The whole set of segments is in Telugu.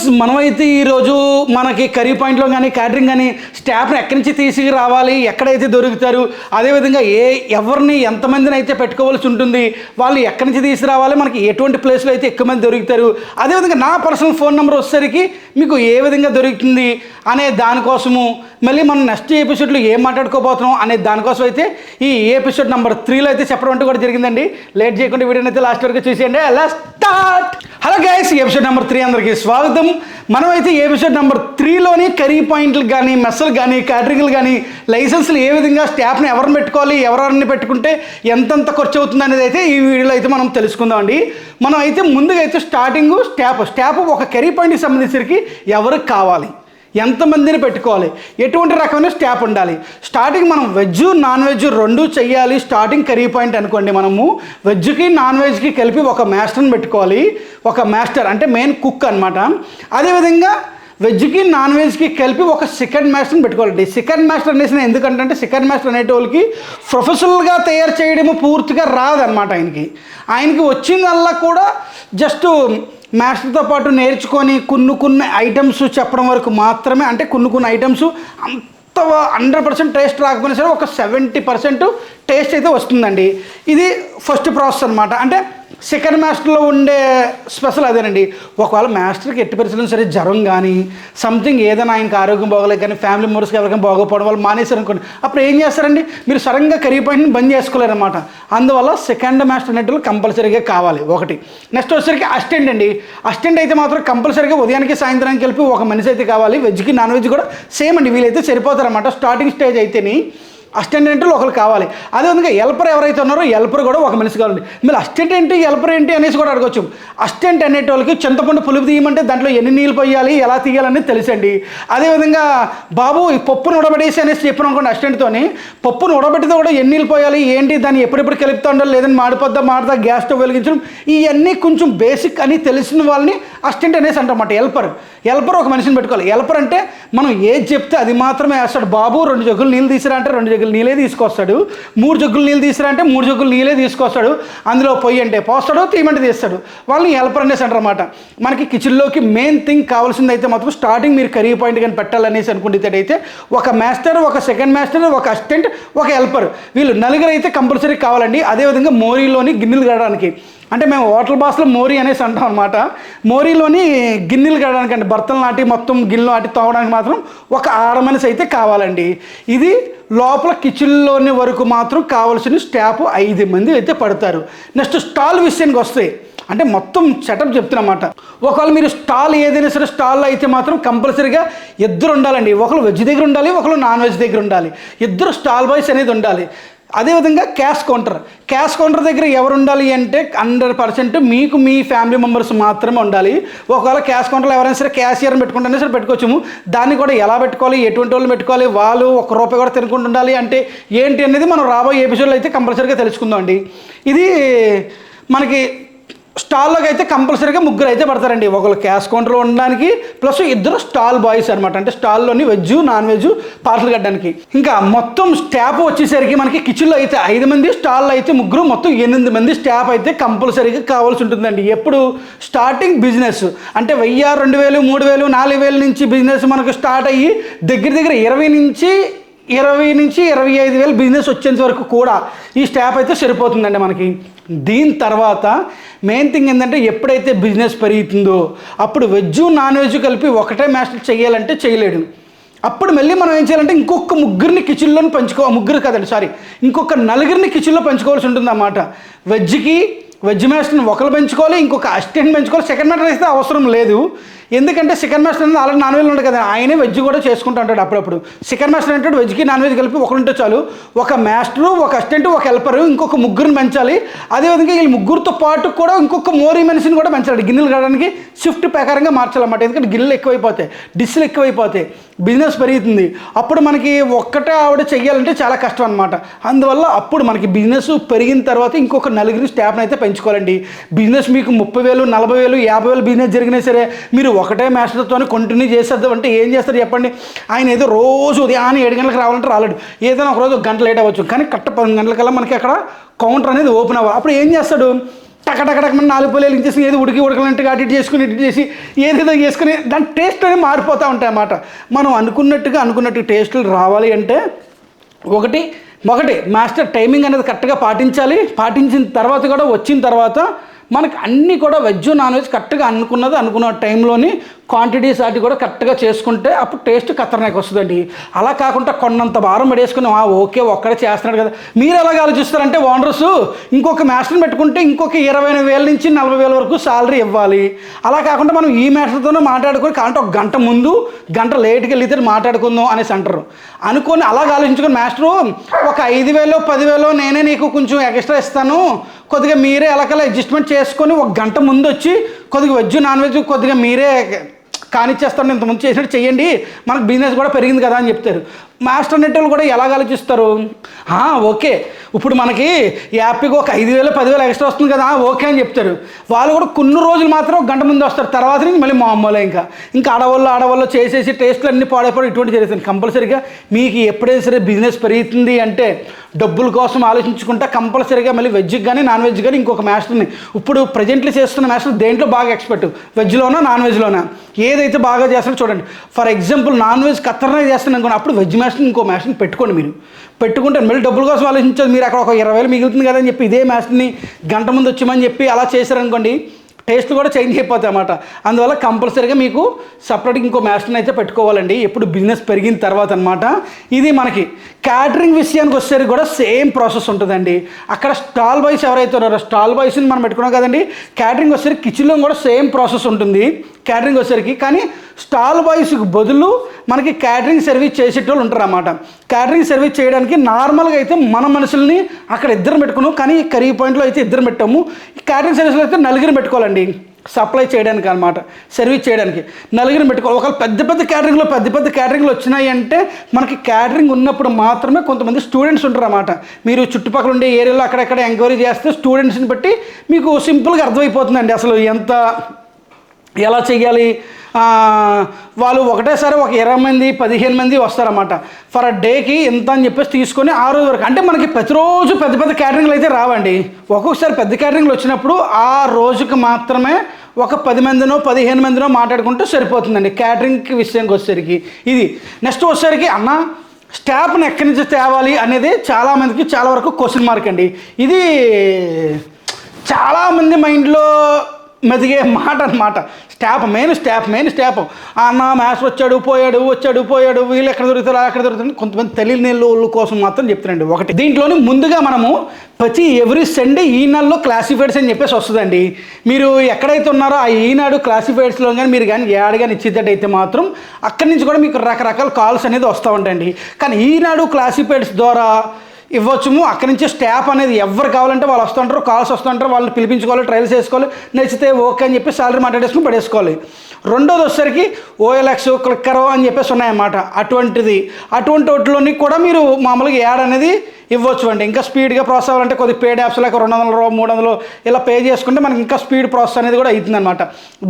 ఫ్రెండ్స్, మనమైతే ఈరోజు మనకి కర్రీ పాయింట్లో కానీ క్యాటరింగ్ కానీ స్టాఫ్ని ఎక్కడి నుంచి తీసుకురావాలి, ఎక్కడైతే దొరుకుతారు, అదేవిధంగా ఎవరిని ఎంతమందిని అయితే పెట్టుకోవాల్సి ఉంటుంది, వాళ్ళు ఎక్కడి నుంచి తీసుకురావాలి, మనకి ఎటువంటి ప్లేస్లో అయితే ఎక్కువ మంది దొరుకుతారు, అదేవిధంగా నా పర్సనల్ ఫోన్ నెంబర్ వచ్చేసరికి మీకు ఏ విధంగా దొరుకుతుంది అనే దానికోసము, మళ్ళీ మనం నెక్స్ట్ ఎపిసోడ్లో ఏం మాట్లాడుకోబోతున్నాం అనే దానికోసం అయితే ఈ ఎపిసోడ్ నెంబర్ 3లో అయితే చెప్పడం అంటూ కూడా జరిగిందండి. లేట్ చేయకుండా వీడియోని అయితే లాస్ట్ వరకు చూసేయండి. Let's start. Hello guys, episode number 3 అందరికీ స్వాగతం. మనమైతే ఎపిసోడ్ నెంబర్ 3లోని కర్రీ పాయింట్లు కానీ మెస్సులు కానీ క్యాటరింగ్లు కానీ లైసెన్స్లు ఏ విధంగా స్టాఫ్ని ఎవరిని పెట్టుకోవాలి, ఎవరెవరిని పెట్టుకుంటే ఎంతెంత ఖర్చు అవుతుంది అనేది అయితే ఈ వీడియోలో అయితే మనం తెలుసుకుందాం అండి. మనం అయితే ముందుగా అయితే స్టార్టింగ్ స్టాఫ్ ఒక కర్రీ పాయింట్కి సంబంధించి ఎవరికి కావాలి, ఎంతమందిని పెట్టుకోవాలి, ఎటువంటి రకమైన స్టాఫ్ ఉండాలి, స్టార్టింగ్ మనం వెజ్ నాన్ వెజ్ రెండు చెయ్యాలి. స్టార్టింగ్ కర్రీ పాయింట్ అనుకోండి, మనము వెజ్కి నాన్ వెజ్కి కలిపి ఒక మాస్టర్ని పెట్టుకోవాలి. ఒక మాస్టర్ అంటే మెయిన్ కుక్ అనమాట. అదేవిధంగా వెజ్కి నాన్ వెజ్కి కలిపి ఒక సెకండ్ మాస్టర్ని పెట్టుకోవాలండి. సెకండ్ మాస్టర్ అనేసి ఎందుకంటే సెకండ్ మాస్టర్ అనేటోళ్ళకి ప్రొఫెషనల్గా తయారు చేయడము పూర్తిగా రాదనమాట. ఆయనకి వచ్చిందల్లా కూడా జస్ట్ మాస్టర్తో పాటు నేర్చుకొని కొన్ని ఐటమ్స్ చెప్పడం వరకు మాత్రమే. అంటే కొన్ని ఐటమ్స్ అంత 100% టేస్ట్ రాకపోయినా సరే ఒక 70% టేస్ట్ అయితే వస్తుందండి. ఇది ఫస్ట్ ప్రాసెస్ అనమాట. అంటే సెకండ్ మాస్టర్లో ఉండే స్పెషల్ అదేనండి. ఒకవేళ మాస్టర్కి ఎట్టి పరిస్థితుల్లో సరే జ్వరం కానీ సంథింగ్ ఏదైనా ఆయనకి ఆరోగ్యం బాగోలేదు కానీ ఫ్యామిలీ మెంబర్స్కి ఎవరికైనా బాగోపోవడం వల్ల మానేశారు అనుకోండి, అప్పుడు ఏం చేస్తారండి, మీరు సడన్గా కర్రీ పాయింట్ని బంద్ చేసుకోలేరన్నమాట. అందువల్ల సెకండ్ మాస్టర్ అనేటివి కంపల్సరీగా కావాలి. ఒకటి నెక్స్ట్ వచ్చేసరికి అసిస్టెంట్ అండి. అసిస్టెంట్ అయితే మాత్రం కంపల్సరీగా ఉదయానికి సాయంత్రానికి కలిపి ఒక మనిషి అయితే కావాలి. వెజ్కి నాన్ వెజ్ కూడా సేమ్ అండి, వీళ్ళైతే సరిపోతారన్నమాట. స్టార్టింగ్ స్టేజ్ అయితేని అసిస్టెంట్ ఏంటి ఒకరు కావాలి. అదేవిధంగా హెల్పర్ ఎవరైతే ఉన్నారో హెల్పర్ కూడా ఒక మనిషి కావాలండి. మీరు అసిస్టెంట్ ఏంటి హెల్పర్ ఏంటి అనేసి కూడా అడగచ్చు. అసిస్టెంట్ అనేటోళ్ళకి చింతపండు పులుపు తీయమంటే దాంట్లో ఎన్ని నీళ్ళు పోయాలి, ఎలా తీయాలనేది తెలుసండి. అదేవిధంగా బాబు ఈ పప్పును ఉడబడేసి అనేసి చెప్పిన అనుకోండి, అసిస్టెంట్తోని పప్పును ఉడబెట్టితే కూడా ఎన్ని నీళ్ళు పోయాలి ఏంటి, దాన్ని ఎప్పుడెప్పుడు కలుపుతూ ఉండాలి, లేదని మాడతా గ్యాస్ స్టవ్ వెలిగించడం, ఇవన్నీ కొంచెం బేసిక్ అని తెలిసిన వాళ్ళని అసిస్టెంట్ అనేసి అంటారన్నమాట. హెల్పర్ ఒక మనిషిని పెట్టుకోవాలి. హెల్పర్ అంటే మనం ఏది చెప్తే అది మాత్రమే వేస్తాడు. బాబు 2 జగ్గులు నీళ్ళు తీసిరా అంటే 2 జగ్గులు నీళ్ళే తీసుకొస్తాడు. 3 జగ్గులు నీళ్ళు తీసిరా అంటే 3 జగ్గులు నీళ్ళే తీసుకొస్తాడు. అందులో పొయ్యి అంటే పోస్తాడు, తీయమంటే తీస్తాడు. వాళ్ళని హెల్పర్ అనేసి అంటారు అన్నమాట. మనకి కిచెన్లోకి మెయిన్ థింగ్ కావాల్సింది అయితే మాత్రం స్టార్టింగ్ మీరు కర్రీ పాయింట్ కానీ పెట్టాలనేసి అనుకుంటే ఒక మాస్టర్, ఒక సెకండ్ మాస్టర్, ఒక అసిస్టెంట్, ఒక హెల్పర్, వీళ్ళు నలుగురు అయితే కంపల్సరీ కావాలండి. అదేవిధంగా మోరీలోని గిన్నెలు కడడానికి, అంటే మేము హోటల్ బాస్లో మోరీ అనేసి అంటాం అనమాట. మోరీలోని గిన్నెలు కడడానికి అంటే బర్తలు నాటి మొత్తం గిన్నెలు నాటి తోవడానికి మాత్రం ఒక ఆడమనిషి అయితే కావాలండి. ఇది లోపల కిచెన్లోని వరకు మాత్రం కావాల్సిన స్టాఫ్ 5 మంది అయితే పడతారు. నెక్స్ట్ స్టాల్ విషయానికి వస్తే అంటే మొత్తం సెటప్ చెప్తున్నమాట. ఒకవేళ మీరు స్టాల్ ఏదైనా సరే స్టాల్లో అయితే మాత్రం కంపల్సరీగా 2 ఉండాలండి. ఒకరు వెజ్ దగ్గర ఉండాలి, ఒకరు నాన్ వెజ్ దగ్గర ఉండాలి. 2 స్టాల్ బాయ్స్ అనేది ఉండాలి. అదేవిధంగా క్యాష్ కౌంటర్ దగ్గర ఎవరు ఉండాలి అంటే 100% మీకు మీ ఫ్యామిలీ మెంబర్స్ మాత్రమే ఉండాలి. ఒకవేళ క్యాష్ కౌంటర్లో ఎవరైనా సరే క్యాషియర్ని పెట్టుకుంటేనే సరే పెట్టుకోవచ్చు. దాన్ని కూడా ఎలా పెట్టుకోవాలి, ఎటువంటి వాళ్ళు పెట్టుకోవాలి, వాళ్ళు ₹1 కూడా తినకుండా ఉండాలి అంటే ఏంటి అనేది మనం రాబోయే ఎపిసోడ్లో అయితే కంపల్సరీగా తెలుసుకుందాం అండి. ఇది మనకి స్టాల్లోకి అయితే కంపల్సరీగా 3 అయితే పడతారండి. ఒకళ్ళు క్యాష్ కౌంటర్లో ఉండడానికి ప్లస్ 2 స్టాల్ బాయ్స్ అనమాట. అంటే స్టాల్లోని వెజ్ నాన్ వెజ్ పార్సల్ కట్టడానికి. ఇంకా మొత్తం స్టాఫ్ వచ్చేసరికి మనకి కిచెన్లో అయితే 5 మంది, స్టాల్లో అయితే 3, మొత్తం 8 మంది స్టాఫ్ అయితే కంపల్సరీగా కావాల్సి ఉంటుందండి. ఎప్పుడు స్టార్టింగ్ బిజినెస్ అంటే 1000, 2000, 3000, 4000 నుంచి బిజినెస్ మనకు స్టార్ట్ అయ్యి దగ్గర 20 నుంచి 25,000 బిజినెస్ వచ్చేంత వరకు కూడా ఈ స్టాఫ్ అయితే సరిపోతుందండి మనకి. దీని తర్వాత మెయిన్ థింగ్ ఏంటంటే ఎప్పుడైతే బిజినెస్ పెరుగుతుందో అప్పుడు వెజ్ నాన్ వెజ్ కలిపి ఒకటే మాస్టర్ చేయాలంటే చేయలేడు. అప్పుడు మళ్ళీ మనం ఏం చేయాలంటే ఇంకొక 3 కిచెన్లోని ఇంకొక 4 కిచెన్లో పంచుకోవాల్సి ఉంటుంది అన్నమాట. వెజ్ మాస్టర్ని ఒకరు పెంచుకోవాలి, ఇంకొక అసిస్టెంట్ పెంచుకోవాలి. సెకండ్ మాస్టర్ అయితే అవసరం లేదు. ఎందుకంటే సెకండ్ మాస్టర్ అనేది ఆల్రెడీ నాన్ వెజ్ ఉంటుంది కదా, ఆయనే వెజ్ కూడా చేసుకుంటూ ఉంటాడు అప్పుడప్పుడు. సెకండ్ మాస్టర్ అంటే వెజ్కి నాన్ వెజ్ కలిపి ఒకరుంటే చాలు. ఒక మాస్టరు, ఒక అసిస్టెంట్, ఒక హెల్పరు, ఇంకొక 3 పెంచాలి. అదేవిధంగా వీళ్ళు 3తో పాటు కూడా ఇంకొక మోరీ మనిషిని కూడా పెంచాలి. గిన్నెలు కడడానికి షిఫ్ట్ ప్రకారంగా మార్చాలన్నమాట. ఎందుకంటే గిన్నెలు ఎక్కువైపోతాయి, డిష్లు ఎక్కువైపోతాయి, బిజినెస్ పెరుగుతుంది. అప్పుడు మనకి ఒక్కటే ఆవిడ చెయ్యాలంటే చాలా కష్టం అనమాట. అందువల్ల అప్పుడు మనకి బిజినెస్ పెరిగిన తర్వాత ఇంకొక 4 స్టాఫ్ని అయితే పెంచుకోవాలండి. బిజినెస్ మీకు 30,000, 40,000, 50,000 బిజినెస్ జరిగినా సరే మీరు ఒకటే మాస్టర్తో కంటిన్యూ చేసేద్దాం అంటే ఏం చేస్తారు చెప్పండి. ఆయన ఏదో రోజు ఉదయాన్నే 7 గంటలకు రావాలంటే రాలేడు. ఏదైనా ఒకరోజు 1 గంట లేట్ అవ్వచ్చు, కానీ కరెక్ట్ 10 గంటలకల్లా మనకి అక్కడ కౌంటర్ అనేది ఓపెన్ అవ్వాలి. అప్పుడు ఏం చేస్తాడు, టకటకటకమని 4 పొలేలు ఇచ్చేసి ఏది ఉడకలంటే అటు చేసుకుని ఇటు చేసి ఏదేదో చేసుకుని దాని టేస్ట్ అనేది మారిపోతూ ఉంటాయి అన్నమాట. మనం అనుకున్నట్టు టేస్టులు రావాలి అంటే ఒకటి మాస్టర్ టైమింగ్ అనేది కరెక్ట్గా పాటించాలి. పాటించిన తర్వాత కూడా వచ్చిన తర్వాత మనకు అన్నీ కూడా వెజ్ నాన్ వెజ్ కరెక్ట్గా అనుకున్న టైంలోని క్వాంటిటీస్ వాటి కూడా కరెక్ట్గా చేసుకుంటే అప్పుడు టేస్ట్ ఖతర్నాక్ వస్తుందండి. అలా కాకుండా కొన్నంత భారం పడేసుకుని ఓకే ఒక్కడే చేస్తున్నాడు కదా. మీరు ఎలాగ ఆలోచిస్తారంటే ఓనర్స్ ఇంకొక మాస్టర్ని పెట్టుకుంటే ఇంకొక 20,000 నుంచి 40,000 వరకు శాలరీ ఇవ్వాలి. అలా కాకుండా మనం ఈ మాస్టర్తోనే మాట్లాడుకొని కాబట్టి ఒక గంట ముందు గంట లేట్కి వెళ్తే మాట్లాడుకుందాం అనేసి అంటారు. అనుకొని అలాగ ఆలోచించుకొని మాస్టరు ఒక 5,000 10,000 నేనే నీకు కొంచెం ఎక్స్ట్రా ఇస్తాను, కొద్దిగా మీరే ఎలాగలా అడ్జస్ట్మెంట్ చేసుకొని ఒక గంట ముందు వచ్చి కొద్దిగా వెజ్ నాన్ వెజ్ కొద్దిగా మీరే కానిచ్చేస్తాను, ఇంతకుముందు చేసినట్టు చేయండి, మనకు బిజినెస్ కూడా పెరిగింది కదా అని చెప్తారు. మాస్టర్ నెట్టోళ్ళు కూడా ఎలాగ ఆలోచిస్తారు, ఓకే ఇప్పుడు మనకి యాప్కి ఒక 5,000 10,000 ఎక్స్ట్రా వస్తుంది కదా ఓకే అని చెప్తారు. వాళ్ళు కూడా కొన్ని రోజులు మాత్రం ఒక గంట ముందు వస్తారు, తర్వాత నుంచి మళ్ళీ మామూలే. ఇంకా ఆడవాళ్ళు చేసేసి టేస్ట్లు అన్నీ పాడైపోవడం ఇటువంటి జరుగుతుంది. కంపల్సరీగా మీకు ఎప్పుడైనా సరే బిజినెస్ పెరుగుతుంది అంటే డబ్బుల కోసం ఆలోచించుకుంటా కంపల్సరీగా మళ్ళీ వెజ్కి కానీ నాన్ వెజ్ కానీ ఇంకొక మాస్టర్ని ఇప్పుడు ప్రజెంట్లీ చేస్తున్న మాస్టర్ దేంట్లో బాగా ఎక్స్పర్ట్, వెజ్లోనా నాన్ వెజ్లోనా ఏదైతే బాగా చేస్తారో చూడండి. ఫర్ ఎగ్జాంపుల్ నాన్ వెజ్ ఖతర్నాక్ చేస్తాను అనుకోండి, అప్పుడు వెజ్ మాస్టర్ని ఇంకో మాస్టర్ని పెట్టుకోండి. మీరు పెట్టుకుంటే మళ్ళీ డబ్బుల కోసం ఆలోచించాలి. మీరు అక్కడ ఒక 20,000 మిగులుతుంది కదా అని చెప్పి ఇదే మాస్టర్ని గంట ముందు వచ్చామని చెప్పి అలా చేశారనుకోండి టేస్ట్ కూడా చేంజ్ అయిపోతాయి అన్నమాట. అందువల్ల కంపల్సరీగా మీకు సపరేట్గా ఇంకో మాస్టర్ని అయితే పెట్టుకోవాలండి ఎప్పుడు బిజినెస్ పెరిగిన తర్వాత అనమాట. ఇది మనకి క్యాటరింగ్ విషయానికి వచ్చేసరికి కూడా సేమ్ ప్రాసెస్ ఉంటుందండి. అక్కడ స్టాల్ బాయ్స్ ఎవరైతే ఉన్నారో స్టాల్ బాయ్స్ని మనం పెట్టుకున్నాం కదండి. క్యాటరింగ్ వచ్చేసరికి కిచెన్లో కూడా సేమ్ ప్రాసెస్ ఉంటుంది క్యాటరింగ్ వచ్చేసరికి. కానీ స్టాల్ బాయ్స్కి బదులు మనకి క్యాటరింగ్ సర్వీస్ చేసేటోళ్ళు ఉంటారు అన్నమాట. క్యాటరింగ్ సర్వీస్ చేయడానికి నార్మల్గా అయితే మన మనుషుల్ని అక్కడ ఇద్దరు పెట్టుకున్నాం, కానీ కర్రీ పాయింట్లో అయితే ఇద్దరు పెట్టాము. క్యాటరింగ్ సర్వీస్లో అయితే 4 పెట్టుకోవాలండి సప్లై చేయడానికి అనమాట, సర్వీస్ చేయడానికి 4 పెట్టుకోవాలి. ఒకవేళ పెద్ద క్యాటరింగ్లు వచ్చినాయి అంటే మనకి క్యాటరింగ్ ఉన్నప్పుడు మాత్రమే కొంతమంది స్టూడెంట్స్ ఉంటారు అన్నమాట. మీరు చుట్టుపక్కల ఉండే ఏరియాలో అక్కడెక్కడ ఎంక్వైరీ చేస్తే స్టూడెంట్స్ని బట్టి మీకు సింపుల్గా అర్థమైపోతుందండి అసలు ఎలా చెయ్యాలి. వాళ్ళు ఒకటేసారి ఒక 20 మంది 15 మంది వస్తారన్నమాట. ఫర్ డేకి ఎంత అని చెప్పేసి తీసుకొని ఆ రోజు వరకు అంటే మనకి ప్రతిరోజు పెద్ద క్యాటరింగ్లు అయితే రావండి. ఒక్కొక్కసారి పెద్ద క్యాటరింగ్లు వచ్చినప్పుడు ఆ రోజుకి మాత్రమే ఒక 10 మందినో 15 మందినో మాట్లాడుకుంటే సరిపోతుందండి క్యాటరింగ్కి విషయానికి వచ్చేసరికి. ఇది నెక్స్ట్ వచ్చేసరికి స్టాఫ్ని ఎక్కడి నుంచి తేవాలి అనేది చాలామందికి చాలా వరకు క్వశ్చన్ మార్క్ అండి. ఇది చాలామంది మైండ్లో మెదిగే మాట అనమాట. మెయిన్ స్టాఫ్ మాస్టర్ వచ్చాడు పోయాడు వీళ్ళు ఎక్కడ దొరుకుతారు కొంతమంది తెలియని వాళ్ళ కోసం మాత్రం చెప్తానండి. ఒకటి దీంట్లోని ముందుగా మనము ప్రతి ఎవ్రీ సండే ఈనాడులో క్లాసిఫైడ్స్ అని చెప్పేసి వస్తుందండి. మీరు ఎక్కడైతే ఉన్నారో ఆ ఈనాడు క్లాసిఫైడ్స్లో కానీ మీరు కానీ యాడ్ కానీ ఇచ్చేటట్టయితే మాత్రం అక్కడి నుంచి కూడా మీకు రకరకాల కాల్స్ అనేది వస్తూ ఉంటాయండి. కానీ ఈనాడు క్లాసిఫైడ్స్ ద్వారా ఇవ్వచ్చుము. అక్కడి నుంచి స్టాఫ్ అనేది ఎవరు కావాలంటే వాళ్ళు వస్తుంటారు, కాల్స్ వస్తుంటారు, వాళ్ళని పిలిపించుకోవాలి, ట్రయల్స్ చేసుకోవాలి, నచ్చితే ఓకే అని చెప్పి సాలరీ మాట్లాడేసుకుని పడేసుకోవాలి. రెండోది వచ్చేసరికి OLX క్లిక్కర్ అని చెప్పేసి ఉన్నాయన్నమాట. అటువంటి వాటిలోని కూడా మీరు మామూలుగా యాడ్ అనేది ఇవ్వచ్చు అండి. ఇంకా స్పీడ్గా ప్రాసెస్ అవ్వాలంటే కొద్దిగా పేడ్ యాప్స్ లేక 200 300 ఇలా పే చేసుకుంటే మనకి ఇంకా స్పీడ్ ప్రాసెస్ అనేది కూడా అవుతుంది అనమాట.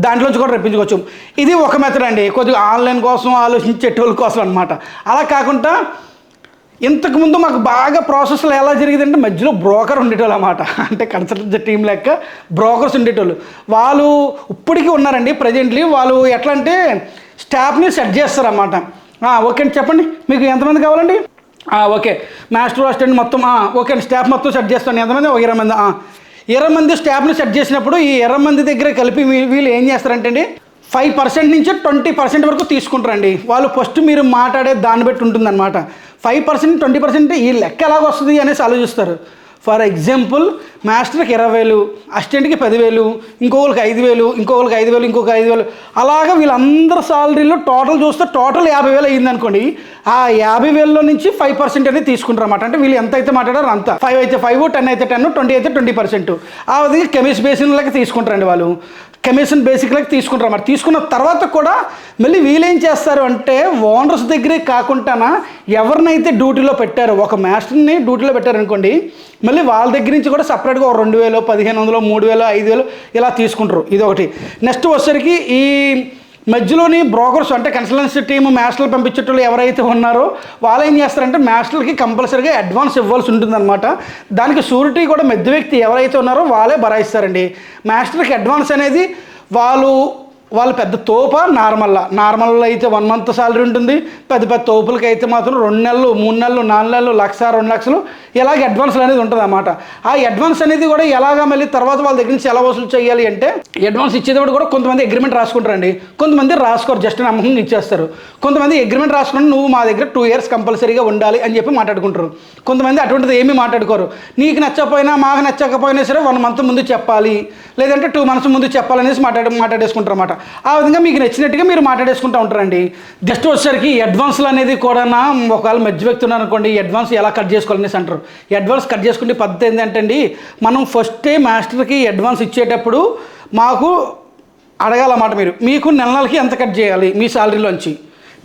దాంట్లోంచి కూడా రప్పించుకోవచ్చు. ఇది ఒక మెథడ్ అండి, కొద్దిగా ఆన్లైన్ కోసం ఆలోచించేటోళ్ళ కోసం అనమాట. అలా కాకుండా ఇంతకుముందు మాకు బాగా ప్రాసెస్లో ఎలా జరిగేదంటే మధ్యలో బ్రోకర్ ఉండేటోళ్ళు అన్నమాట. అంటే కన్సల్టెన్సీ టీం లెక్క బ్రోకర్స్ ఉండేటోళ్ళు. వాళ్ళు ఇప్పటికీ ఉన్నారండి ప్రజెంట్లీ. వాళ్ళు ఎట్లా అంటే స్టాఫ్ని సెట్ చేస్తారన్నమాట. ఓకే అండి చెప్పండి మీకు ఎంతమంది కావాలండి? ఓకే మాస్టర్ అసిస్టెంట్ మొత్తం ఓకే అండి స్టాఫ్ మొత్తం సెట్ చేస్తాను. ఎంతమంది? ఒక 20 మంది. 20 మంది స్టాఫ్ని సెట్ చేసినప్పుడు ఈ 20 మంది దగ్గర కలిపి వీళ్ళు ఏం చేస్తారంటే అండి 5% నుంచి 20% వరకు తీసుకుంటారండి. వాళ్ళు ఫస్ట్ మీరు మాట్లాడే దాన్ని బట్టి ఉంటుందన్నమాట. 5% 20% ఈ లెక్క ఎలాగొస్తుంది అనేసి ఆలోచిస్తారు. ఫర్ ఎగ్జాంపుల్ మాస్టర్కి 20,000, అసిస్టెంట్కి 10,000, ఇంకొకరికి 5,000, ఇంకొక 5,000 అలాగా వీళ్ళందరూ సాలరీలో టోటల్ చూస్తే టోటల్ 50,000 అయ్యింది అనుకోండి. ఆ 50,000లో నుంచి 5% అనేది తీసుకుంటారు అన్నమాట. అంటే వీళ్ళు ఎంత అయితే మాట్లాడారో అంత 5 అయితే 5, 10 అయితే 10, 20 అయితే 20%. ఆ విధంగా కమిషన్ బేసిక్లకి తీసుకుంటారండి. వాళ్ళు కమిషన్ బేసిక్లకి తీసుకుంటారు అన్నమాట. తీసుకున్న తర్వాత కూడా మళ్ళీ వీళ్ళేం చేస్తారు అంటే ఓనర్స్ దగ్గరే కాకుండా ఎవరినైతే డ్యూటీలో పెట్టారో ఒక మాస్టర్ని డ్యూటీలో పెట్టారనుకోండి మళ్ళీ వాళ్ళ దగ్గర నుంచి కూడా సపరేట్గా 2,000 1,500 3,000 5,000 ఇలా తీసుకుంటారు. ఇది ఒకటి. నెక్స్ట్ వచ్చేసరికి ఈ మధ్యలోని బ్రోకర్స్ అంటే కన్సల్టెన్సీ టీమ్ మాస్టర్లు పంపించేటోళ్ళు ఎవరైతే ఉన్నారో వాళ్ళు ఏం చేస్తారంటే మాస్టర్లకి కంపల్సరీగా అడ్వాన్స్ ఇవ్వాల్సి ఉంటుందన్నమాట. దానికి షూరిటీ కూడా మధ్య వ్యక్తి ఎవరైతే ఉన్నారో వాళ్ళే భరాయిస్తారండి. మాస్టర్కి అడ్వాన్స్ అనేది వాళ్ళు పెద్ద తోప నార్మల్లో అయితే 1 month శాలరీ ఉంటుంది. పెద్ద తోపులకి అయితే మాత్రం 2 నెలలు 3 నెలలు 4 నెలలు 1,00,000 2 లక్షలు ఇలాగ అడ్వాన్స్లు అనేది ఉంటుంది అన్నమాట. ఆ అడ్వాన్స్ అనేది కూడా ఎలాగా మళ్ళీ తర్వాత వాళ్ళ దగ్గర నుంచి ఎలా వసూలు చేయాలి అంటే అడ్వాన్స్ ఇచ్చేటప్పుడు కూడా కొంతమంది అగ్రిమెంట్ రాసుకుంటారండి, కొంతమంది రాసుకోరు, జస్ట్ నమ్మకంగా ఇచ్చేస్తారు. కొంతమంది అగ్రిమెంట్ రాసుకుని నువ్వు మా దగ్గర 2 years కంపల్సరీగా ఉండాలి అని చెప్పి మాట్లాడుకుంటారు. కొంతమంది అటువంటిది ఏమీ మాట్లాడుకోరు. నీకు నచ్చకపోయినా మాకు నచ్చకపోయినా సరే 1 month ముందు చెప్పాలి, లేదంటే 2 months ముందు చెప్పాలనేసి మాట్లాడేసుకుంటారు అన్నమాట. ఆ విధంగా మీకు నచ్చినట్టుగా మీరు మాట్లాడేసుకుంటూ ఉంటారండి. జస్ట్ వచ్చేసరికి అడ్వాన్స్లు అనేది కూడా ఒకవేళ మధ్య వ్యక్తి ఉన్నారనుకోండి, అడ్వాన్స్ ఎలా కట్ చేసుకోవాలనేసి అంటారు. అడ్వాన్స్ కట్ చేసుకునే పద్ధతి ఏంటంటే అండి, మనం ఫస్టే మాస్టర్కి అడ్వాన్స్ ఇచ్చేటప్పుడు మాకు అడగాలన్నమాట. మీకు నెలకి ఎంత కట్ చేయాలి, మీ శాలరీ నుంచి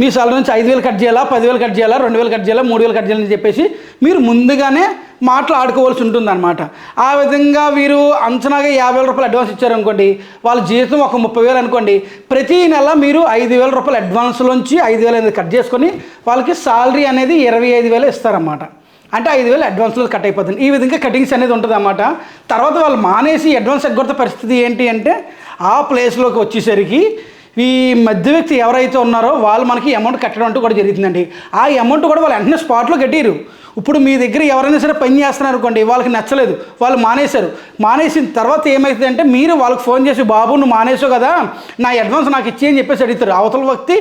5,000 కట్ చేయాలా, 10,000 కట్ చేయాలా, 2,000 కట్ చేయాలా, 3,000 కట్ చేయాలని చెప్పేసి మీరు ముందుగానే మాట్లాడుకోవాల్సి ఉంటుందన్నమాట. ఆ విధంగా వీరు అంచనాగా 50,000 రూపాయలు అడ్వాన్స్ ఇచ్చారనుకోండి, వాళ్ళ జీతం ఒక 30,000 అనుకోండి, ప్రతి నెల మీరు 5,000 రూపాయలు అడ్వాన్స్లోంచి 5,000 అనేది కట్ చేసుకొని వాళ్ళకి శాలరీ అనేది 25,000 ఇస్తారన్నమాట. అంటే 5,000 అడ్వాన్స్లో కట్ అయిపోతుంది. ఈ విధంగా కటింగ్స్ అనేది ఉంటుంది అన్నమాట. తర్వాత వాళ్ళు మానేసి అడ్వాన్స్ ఎగ్గొట్టే పరిస్థితి ఏంటి అంటే ఆ ప్లేస్లోకి వచ్చేసరికి ఈ మధ్య వ్యక్తి ఎవరైతే ఉన్నారో వాళ్ళు మనకి అమౌంట్ కట్టడం అంటూ కూడా జరుగుతుందండి. ఆ అమౌంట్ కూడా వాళ్ళు వెంటనే స్పాట్లో కట్టారు. ఇప్పుడు మీ దగ్గర ఎవరైనా సరే పని చేస్తున్నారు అనుకోండి, వాళ్ళకి నచ్చలేదు, వాళ్ళు మానేసిన తర్వాత ఏమవుతుందంటే మీరు వాళ్ళకి ఫోన్ చేసి బాబు నువ్వు మానేసావు కదా నా అడ్వాన్స్ నాకు ఇచ్చి అని చెప్పేసి అడుగుతారు. అవతల వ్యక్తి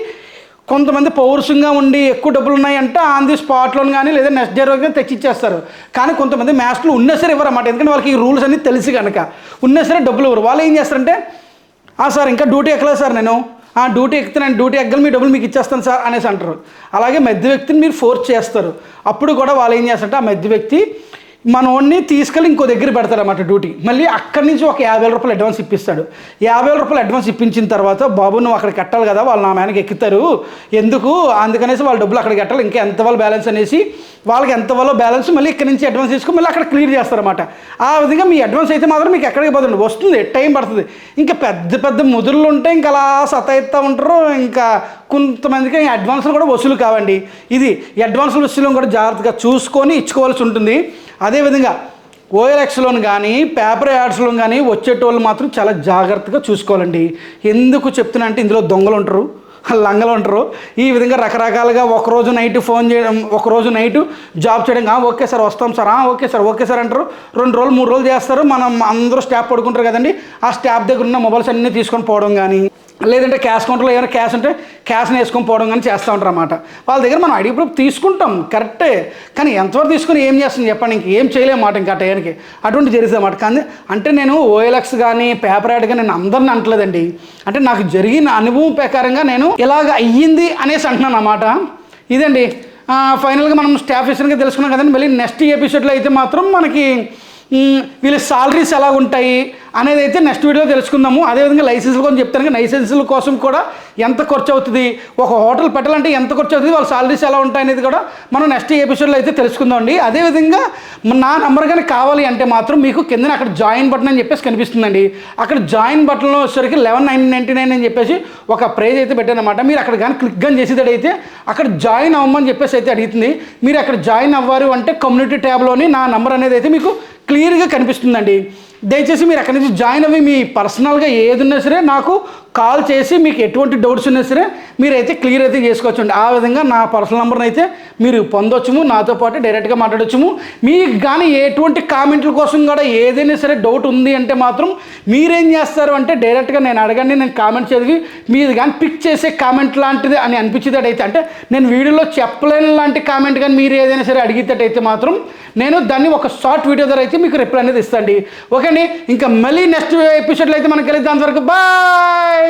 కొంతమంది పౌరుషంగా ఉండి ఎక్కువ డబ్బులు ఉన్నాయంటే ఆన్ ది స్పాట్లోని కానీ లేదా నెక్స్ట్ డే రోజుగా తెచ్చిచ్చేస్తారు. కానీ కొంతమంది మాస్టర్లు ఉన్నా సరే ఇవ్వరు అన్నమాట. ఎందుకంటే వాళ్ళకి ఈ రూల్స్ అన్నీ తెలిసి కనుక ఉన్నా సరే డబ్బులు ఇవ్వరు. వాళ్ళు ఏం చేస్తారంటే సార్ ఇంకా డ్యూటీ ఎక్కలేదు సార్, నేను డ్యూటీ ఎక్కుతున్నాను, డ్యూటీ ఎక్కగల మీ డబ్బులు మీకు ఇచ్చేస్తాను సార్ అనేసి అంటారు. అలాగే మధ్య వ్యక్తిని మీరు ఫోర్స్ చేస్తారు. అప్పుడు కూడా వాళ్ళు ఏం చేస్తారంటే ఆ మధ్య వ్యక్తి మనోడిని తీసుకెళ్ళి ఇంకో దగ్గర పెడతారన్నమాట డ్యూటీ. మళ్ళీ అక్కడి నుంచి ఒక 50,000 రూపాయలు అడ్వాన్స్ ఇప్పిస్తాడు. 50,000 రూపాయలు అడ్వాన్స్ ఇప్పించిన తర్వాత బాబు నువ్వు అక్కడ కట్టాలి కదా, వాళ్ళు నా మేనకి ఎక్కుతారు ఎందుకు అందుకనేసి వాళ్ళ డబ్బులు అక్కడ కట్టాలి, ఇంకా ఎంత వాళ్ళు బ్యాలెన్స్ అనేసి వాళ్ళకి ఎంత వాళ్ళో బ్యాలెన్స్ మళ్ళీ ఇక్కడి నుంచి అడ్వాన్స్ తీసుకుని మళ్ళీ అక్కడ క్లియర్ చేస్తారన్నమాట. ఆ విధంగా మీ అడ్వాన్స్ అయితే మాత్రం మీకు ఎక్కడికి పోతుంది, వస్తుంది, టైం పడుతుంది. ఇంకా పెద్ద ముదురులు ఉంటే ఇంకా అలా సతాయిస్తూ ఉంటారు. ఇంకా కొంతమందికి అడ్వాన్స్లు కూడా వసూలు కావండి. ఇది అడ్వాన్స్లు వసూలు కూడా జాగ్రత్తగా చూసుకొని ఇచ్చుకోవాల్సి ఉంటుంది. అదేవిధంగా OLXలోను కానీ పేపర్ యాడ్స్లో కానీ వచ్చేటోళ్ళు మాత్రం చాలా జాగ్రత్తగా చూసుకోవాలండి. ఎందుకు చెప్తున్నా అంటే ఇందులో దొంగలు ఉంటారు, లంగలు ఉంటారు. ఈ విధంగా రకరకాలుగా ఒకరోజు నైట్ ఫోన్ చేయడం, ఒకరోజు నైట్ జాబ్ చేయడం, ఓకే సార్ వస్తాం సార్, ఓకే సార్ అంటారు. 2 రోజులు 3 రోజులు చేస్తారు. మనం అందరూ స్టాఫ్ పడుకుంటారు కదండి, ఆ స్టాఫ్ దగ్గర ఉన్న మొబైల్స్ అన్నీ తీసుకొని పోవడం కానీ, లేదంటే క్యాష్ కౌంటర్లో ఏమైనా క్యాష్ ఉంటే క్యాష్ని వేసుకొని పోవడం కానీ చేస్తూ ఉంటారు అన్నమాట. వాళ్ళ దగ్గర మనం ఐడి ప్రూఫ్ తీసుకుంటాం కరెక్టే, కానీ ఎంతవరకు తీసుకుని ఏం చేస్తుంది చెప్పండి, ఇంకేం చేయలేము మాట ఇంకా టైంకి అటువంటి జరుగుతుంది అన్నమాట. కానీ అంటే నేను OLX కానీ పేపర్ యాడ్ కానీ నేను అందరిని అంటలేదండి, అంటే నాకు జరిగిన అనుభవం ప్రకారంగా నేను ఇలాగ అయ్యింది అనేసి అంటున్నాను అన్నమాట. ఇదండి ఫైనల్గా మనం స్టాఫ్ విషయంగా తెలుసుకున్నాం కదండి. మళ్ళీ నెక్స్ట్ ఎపిసోడ్లో అయితే మాత్రం మనకి వీళ్ళ సాలరీస్ ఎలా ఉంటాయి అనేది అయితే నెక్స్ట్ వీడియో తెలుసుకుందాము. అదేవిధంగా లైసెన్సుల కోసం చెప్తాను, లైసెన్సుల కోసం కూడా ఎంత ఖర్చు అవుతుంది, ఒక హోటల్ పెట్టాలంటే ఎంత ఖర్చు అవుతుంది, వాళ్ళ సాలరీస్ ఎలా ఉంటాయి అనేది కూడా మనం నెక్స్ట్ ఎపిసోడ్లో అయితే తెలుసుకుందామండి. అదేవిధంగా నా నెంబర్ కానీ కావాలి అంటే మాత్రం మీకు కింద అక్కడ జాయిన్ బటన్ అని చెప్పేసి కనిపిస్తుందండి. అక్కడ జాయిన్ బటన్లో వచ్చేసరికి 11,999 అని చెప్పేసి ఒక ప్రైజ్ అయితే పెట్టానమాట. మీరు అక్కడ కానీ క్లిక్ కానీ చేసేటైతే అక్కడ జాయిన్ అవ్వమని చెప్పేసి అయితే అడుగుతుంది. మీరు అక్కడ జాయిన్ అవ్వారు అంటే కమ్యూనిటీ ట్యాబ్లోని నా నెంబర్ అనేది అయితే మీకు క్లియర్గా కనిపిస్తుందండి. దయచేసి మీరు అక్కడి నుంచి జాయిన్ అవ్వి మీ పర్సనల్గా ఏది ఉన్నా సరే నాకు కాల్ చేసి మీకు ఎటువంటి డౌట్స్ ఉన్నా సరే మీరైతే క్లియర్ అయితే చేసుకోవచ్చండి. ఆ విధంగా నా పర్సనల్ నెంబర్ని అయితే మీరు పొందొచ్చుము, నాతో పాటు డైరెక్ట్గా మాట్లాడొచ్చుము. మీకు కానీ ఎటువంటి కామెంట్ల కోసం కూడా ఏదైనా సరే డౌట్ ఉంది అంటే మాత్రం మీరేం చేస్తారు అంటే డైరెక్ట్గా నేను అడగండి, నేను కామెంట్ చదివి మీరు కానీ పిక్ చేసే కామెంట్ లాంటిది అని అనిపించేటట్టయితే, అంటే నేను వీడియోలో చెప్పలేని లాంటి కామెంట్ కానీ మీరు ఏదైనా సరే అడిగేటట్టయితే మాత్రం నేను దాన్ని ఒక షార్ట్ వీడియో ద్వారా అయితే మీకు రిప్లై అనేది ఇస్తాండి. ఓకే అండి, ఇంకా మళ్ళీ నెక్స్ట్ ఎపిసోడ్లో అయితే మనం కలిద్దాం. అంతవరకు బాయ్.